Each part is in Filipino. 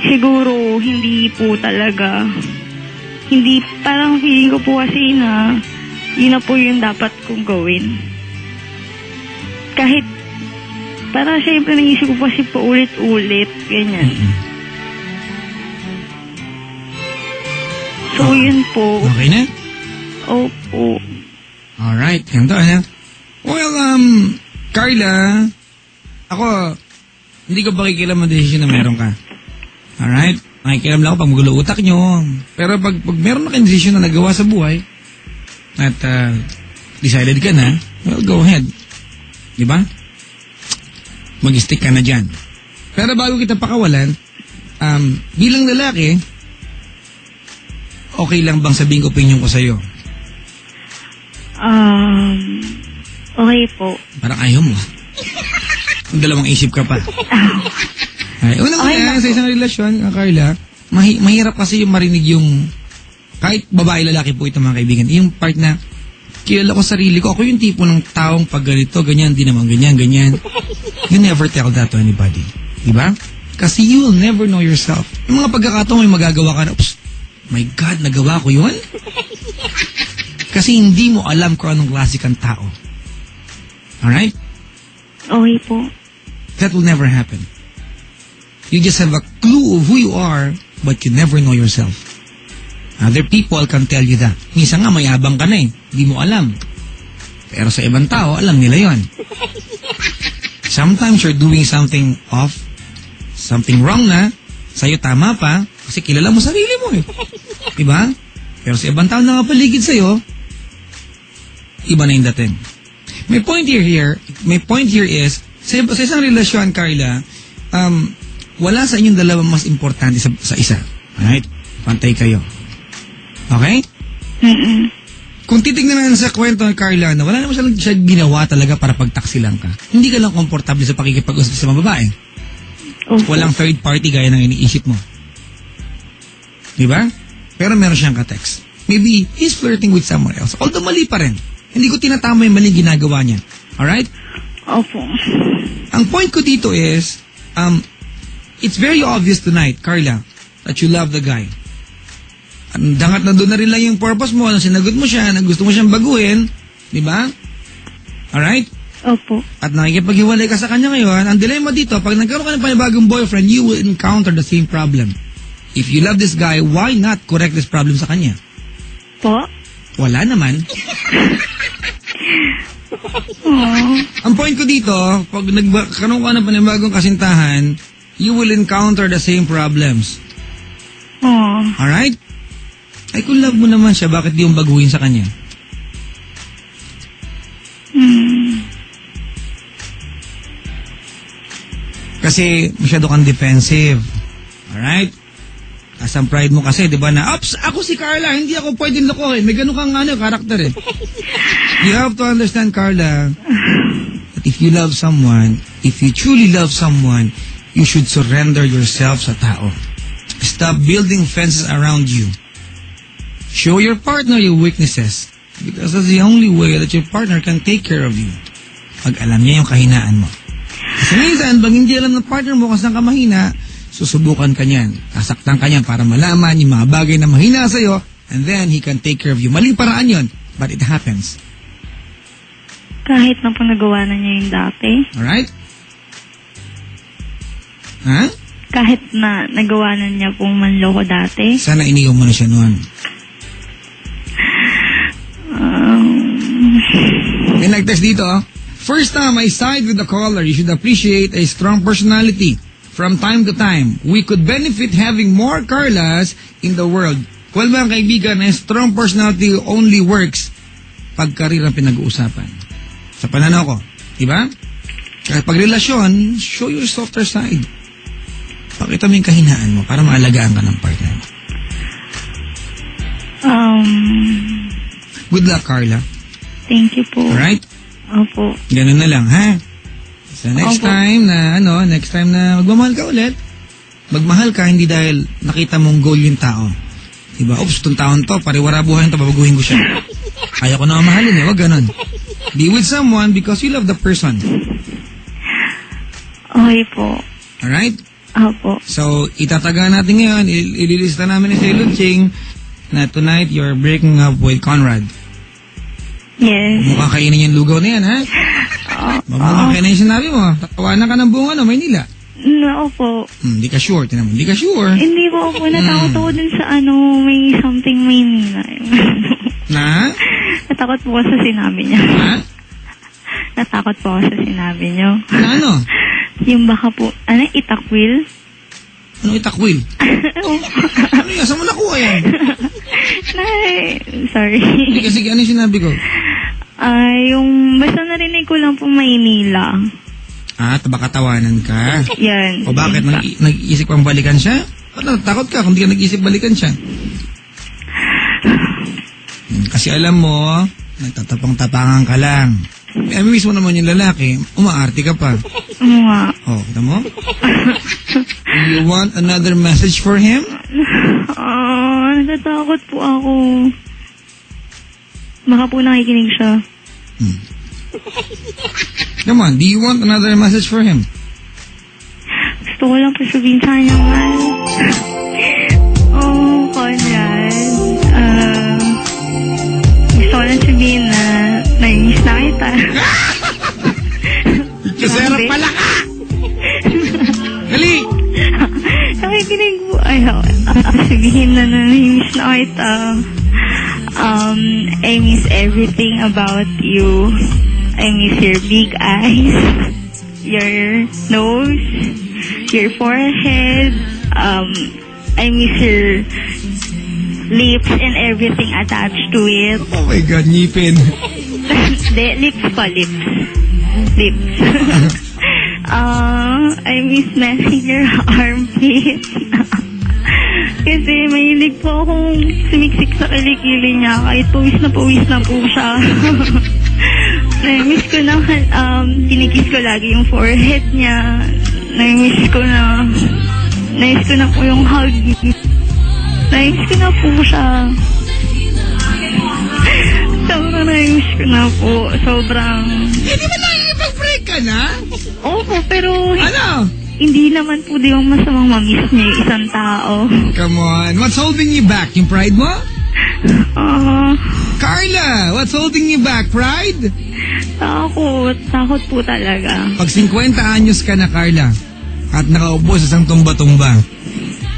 siguro hindi po talaga. Hindi, parang feeling ko po kasi na yun na po yung dapat kong gawin. Kahit, parang syempre naisip ko kasi paulit-ulit, ganyan. So, yun po. Okay na? Opo. Alright, ganito na. Well, Carla, ako, hindi ko pakikilam ang desisyon na meron ka. Alright? Nakikilam lang ako pag magulo utak nyo. Pero pag meron na kayong desisyon na nagawa sa buhay, at decided ka na, well, go ahead. Diba? Mag-stick ka na dyan. Pero bago kita pakawalan, bilang lalaki, okay lang bang sabihin ko opinion ko sa'yo? Okay po. Parang ayaw mo. Dalawang isip ka pa. Ay, unang-una, sa isang relasyon, Carla, mahirap kasi yung marinig yung, kahit babae, lalaki po ito mga kaibigan, yung part na, kilala ko sarili ko, ako yung tipo ng taong pag ganito, ganyan, di naman ganyan, ganyan. You never tell that to anybody. Diba? Kasi you will never know yourself. Yung mga pagkakataon, may magagawa ka na, oops, my God, nagawa ko yun? Kasi hindi mo alam kung anong klase kang tao. Alright? Okay po. That will never happen. You just have a clue of who you are, but you never know yourself. Other people can tell you that. Minsan nga, mayabang ka na eh. Hindi mo alam. Pero sa ibang tao, alam nila yon. Sometimes you're doing something off, something wrong na, sa'yo tama pa, kasi kilala mo sarili mo eh. Diba? Pero sa ibang tao na nakapaligid sa'yo, iba na yung dating. My point here is, sa isang relasyon, Carla, wala sa inyong dalawa mas importante sa isa. Alright? Pantay kayo. Okay? Kung titignan natin sa kwento ng Carla, na wala naman siya ginawa talaga para pagtaksilan ka. Hindi ka lang komportable sa pakikipag-usap sa mga babae. Okay. Walang third party gaya ng iniisip mo. Diba? Pero meron siyang ka-text. Maybe he's flirting with someone else. Although mali pa rin. Hindi ko tinatama yung maling ginagawa niya. Alright? Opo. Ang point ko dito is, it's very obvious tonight, Carla, that you love the guy. Dangat na doon na rin lang yung purpose mo, nang sinagot mo siya, na gusto mo siyang baguhin, di ba? Alright? Opo. At nakikipaghiwalay ka sa kanya ngayon, ang dilemma dito, pag nagkaroon ka ng panibagong boyfriend, you will encounter the same problem. If you love this guy, why not correct this problem sa kanya? Po? Wala naman. Ang point ko dito, pag nagkaroon ka ng panibagong kasintahan, you will encounter the same problems. Alright? Ay, kung love mo naman siya, bakit di yung baguhin sa kanya? Kasi masyado kang defensive. Alright? As ang pride mo kasi, di ba na, ops, ako si Carla, hindi ako pwedeng lokohin. May ganun kang karakter eh. You have to understand, Carla, that if you love someone, if you truly love someone, you should surrender yourself sa tao. Stop building fences around you. Show your partner your weaknesses because that's the only way that your partner can take care of you. Pag alam niya yung kahinaan mo. Kasi minsan, pag hindi alam ng partner mo kung saan ka mahina, susubukan ka niyan. Kasaktan ka niyan para malaman yung mga bagay na mahina sa'yo and then he can take care of you. Maling paraan yun, but it happens. Kahit na po nagawa na niya yung dati? Alright? Ha? Kahit na nagawa na niya pong manloko dati? Sana inigaw mo na siya noon. May nag-text dito, first time I side with the caller, you should appreciate a strong personality. From time to time, we could benefit having more Carlas in the world. Well, mga kaibigan, a strong personality only works pag career ang pinag-uusapan. Sa pananaw ko, diba? Kaya pag relasyon, show your softer side. Pakita mo yung kahinaan mo para maalagaan ka ng partner mo. Good luck, Carla. Thank you po. Alright? Opo. Ganun na lang, ha? So next time na magmamahal ka ulit, magmahal ka hindi dahil nakita mong goal yung tao. Diba? Oops, itong taon to, pariwara buhay nito, babaguhin ko siya. Ayaw ko na mamahalin wag ganun. Be with someone because you love the person. Okay po. Alright? Opo. So, itataga natin ngayon, ililista namin ni Sailor Ching na tonight you're breaking up with Conrad. Yes. Mukhang kainin yung lugaw na yan, ha? Mukhang kainin yung sinabi mo. Tatawanan ka ng buong Maynila. No, opo. Hindi ka sure. Tinamon, hindi ka sure. Hindi po ako. Natakot ako dun sa may something Maynila. Na? Natakot po ako sa sinabi niya. Ha? Natakot po ako sa sinabi niyo. Na ano? Yung baka po, itakwil? Anong itakwil? Ano yan? Saan mo nakuha yan? Sorry. Hindi kasi ano yung sinabi ko? Yung basta narinig ko lang po Maynila. Baka tawanan ka. Yan. O bakit? Nag-iisip kang balikan siya? Ba't natakot ka kung di ka nag-iisip balikan siya? Kasi alam mo, nagtatapang-tapangan ka lang. Mismo naman yung lalaki, umaarte ka pa. Kita mo? You want another message for him? Natatakot po ako. Baka po nakikinig siya. Come on, do you want another message for him? Gusto ko lang po sabihin sa kanya, Conrad. Gusto ko lang sabihin na nai-miss na kita. Kasera pala ka! Dali! Nakikinig po. Sabihin na nai-miss na kita. I miss everything about you. I miss your big eyes, your nose, your forehead. I miss your lips and everything attached to it. Oh my God, ngipin. Lips pa, lips. I miss messing your armpit. Kasi mahilig po akong sumiksik sa kilikili niya kahit pawis na po siya. Namiss ko na, kinikis ko lagi yung forehead niya. Namiss ko na po yung hug niya. Namiss ko na po siya. Sobrang namiss ko na po. Sobrang... Hindi ba nakikipag-break ka na? Opo, pero... Ano? Hindi naman po di yung masamang mamiss niya yung isang tao. Come on. What's holding you back? Yung pride mo? Carla, what's holding you back? Pride? Takot po talaga. Pag 50 anyos ka na, Carla, at nakaupo sa isang tumba-tumba,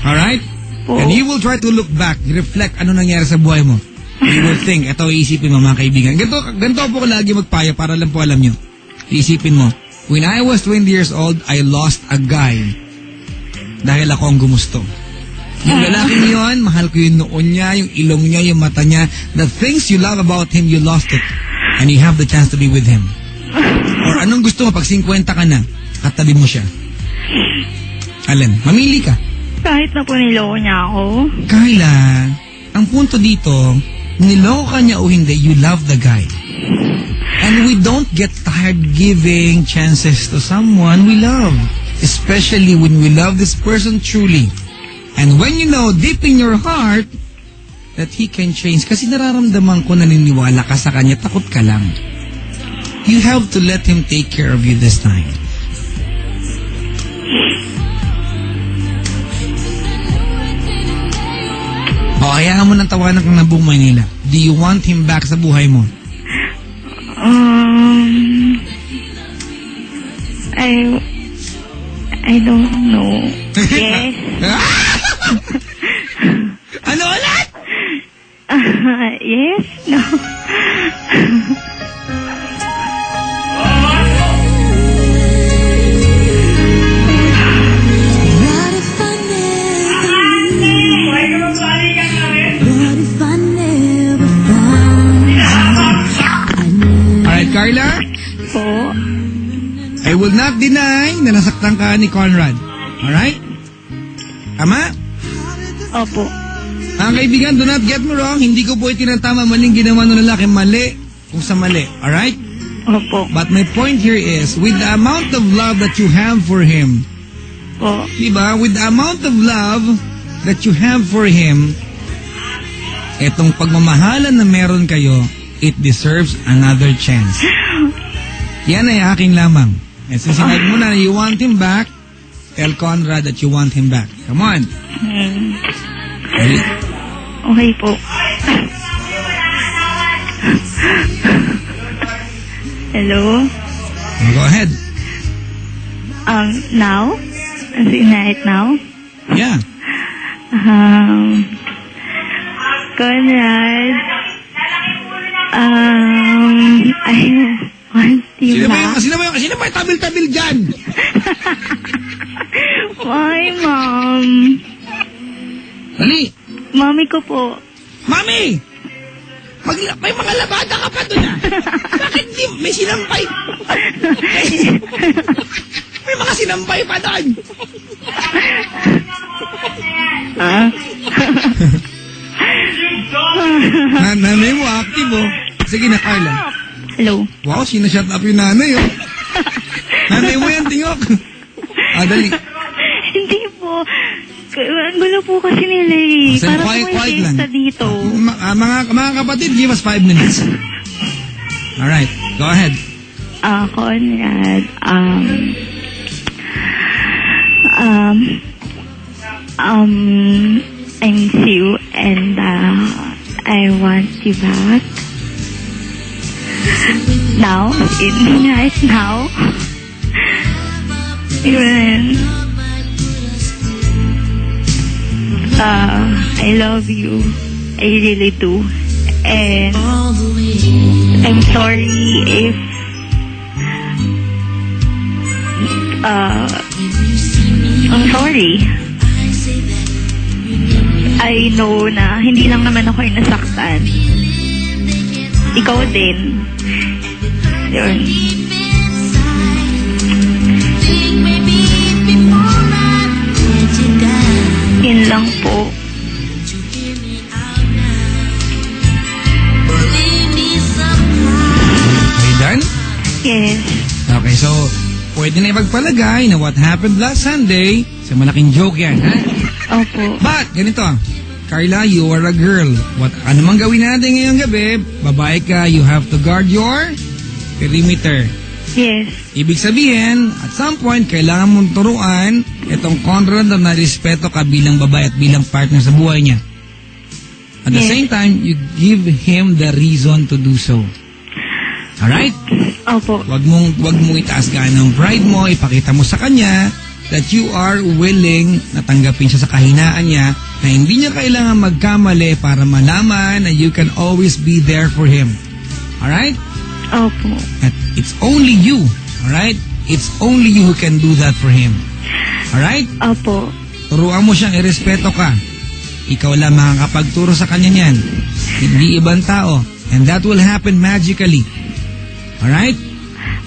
alright? Po. And you will try to look back, reflect ano nangyari sa buhay mo. You will think, ito iisipin mo mga kaibigan. Ganito po ko lagi magpaya para lang po alam nyo. Iisipin mo, when I was 20 years old, I lost a guy dahil ako ang gumusto. Yung lalaking yun, mahal ko yung noon niya, yung ilong niya, yung mata niya. The things you love about him, you lost it. And you have the chance to be with him. Or anong gusto mo pag 50 ka na, katabi mo siya? Alin, mamili ka. Kahit na po niloko niya ako. Carla, ang punto dito, niloko ka niya o hindi, you love the guy. And we don't get tired giving chances to someone we love. Especially when we love this person truly. And when you know deep in your heart that he can change, kasi nararamdaman ko, naniniwala ka sa kanya, takot ka lang. You have to let him take care of you this time. O, hayaan mo nang tawanan kang na buong Maynila. Do you want him back sa buhay mo? I don't know. Yes. Ano ulit? Yes, no. Alright, Carla? Po? I will not deny na nasaktan ka ni Conrad. Alright? Tama? Opo. Ang kaibigan, do not get me wrong, hindi ko po itinatama maling ginawa ng lalaki. Mali kung sa mali. Alright? Opo. But my point here is, with the amount of love that you have for him, Po. diba? With the amount of love that you have for him, etong pagmamahalan na meron kayo, it deserves another chance. Yan ay akin lamang. And since sinabi mo na you want him back, Tell Conrad that you want him back. Come on. Dali. Okay po. Hello? Go ahead. Now? As in right now? Yeah. Conrad, I want you back. Sino ba yung tabil-tabil dyan? Why, Mom? Dali. Mami ko po. Mami! May mga labada ka pa doon, ah. Bakit di? May sinampay. May mga sinampay pa doon. Nanay mo, active, oh. Sige na, Carla. Hello. Wow, sinashut up yung nanay, oh. Nanay mo yan, tingok. Dali. Hindi po. Ang gulo po kasi nila eh. So, parang quiet may lang. fiesta dito. Mga kapatid, give us 5 minutes. Alright, go ahead. Conrad, I miss you and I want you back. Now, right now. Even I love you. I really do. And I'm sorry if I'm sorry. I know na hindi lang naman ako yung nasaktan. Ikaw din. Yun. Yun lang po. Are you done? Yes. Okay, so, pwede na ipagpalagay na what happened last Sunday, sa malaking joke yan, ha? Opo. But, ganito, Carla, you are a girl. Ano mang gawin natin ngayong gabi, babae ka, you have to guard your perimeter. Yes. Ibig sabihin, at some point, kailangan mong turuan itong Conrad na narespeto ka bilang babae at bilang partner sa buhay niya. At the same time, you give him the reason to do so. Alright? Opo. Wag mong itaas ng pride mo, ipakita mo sa kanya that you are willing na tanggapin siya sa kahinaan niya, na hindi niya kailangan magkamali para malaman na you can always be there for him. Alright? Opo. At it's only you. Alright? It's only you who can do that for him. Alright? Opo. Turuan mo siyang irespeto ka. Ikaw lang makakapagturo sa kanya niyan. Hindi ibang tao. And that will happen magically. Alright?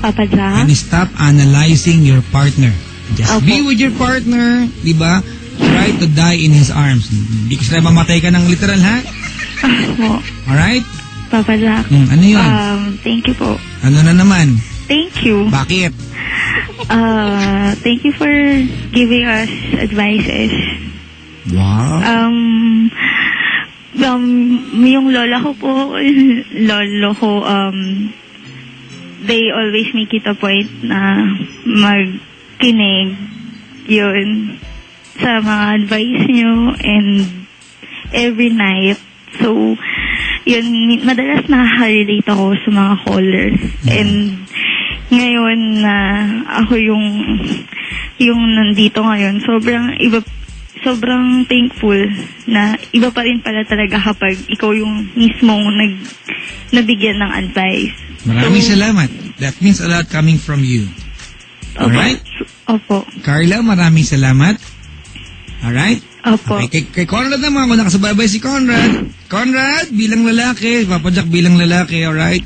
Papa Jack? And stop analyzing your partner. Just Opo. be with your partner, di ba? Try to die in his arms. Hindi ko sila mamatay ka ng literal, ha? Opo. Alright? Papa Jack? Ano yun? Thank you po. Ano na naman? Thank you. Bakit? Thank you for giving us advices. Wow. Yung lola ko po, lolo ko, they always make it a point na magkinig yun sa mga advice nyo and every night. So, yun, madalas nakaka-relate ako sa mga callers. And ngayon na ako yung nandito ngayon, sobrang thankful na iba pa rin pala talaga kapag ikaw yung mismong nabigyan ng advice. Maraming salamat. That means a lot coming from you. Alright? Opo. Carla, maraming salamat. Alright? Opo. Okay, kay Conrad naman, kung nakasabay si Conrad. Conrad, bilang lalaki, Papa Jack bilang lalaki, alright?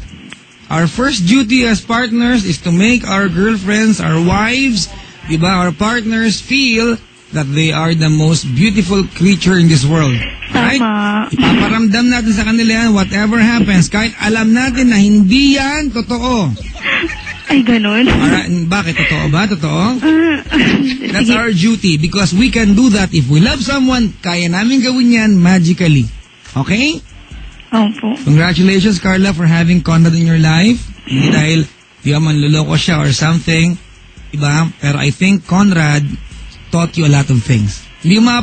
Our first duty as partners is to make our girlfriends, our wives, diba, our partners feel that they are the most beautiful creature in this world. Right? Tama. Ipaparamdam natin sa kanila yan, whatever happens, kahit alam natin na hindi yan totoo. Ay, ganun. Alright, bakit? Totoo ba? Totoo? That's our duty because we can do that. If we love someone, kaya namin gawin yan magically. Okay? Opo. Congratulations, Carla, for having Conrad in your life. Hindi dahil di ka manluloko siya or something. Diba? Pero I think Conrad taught you a lot of things. Hindi mo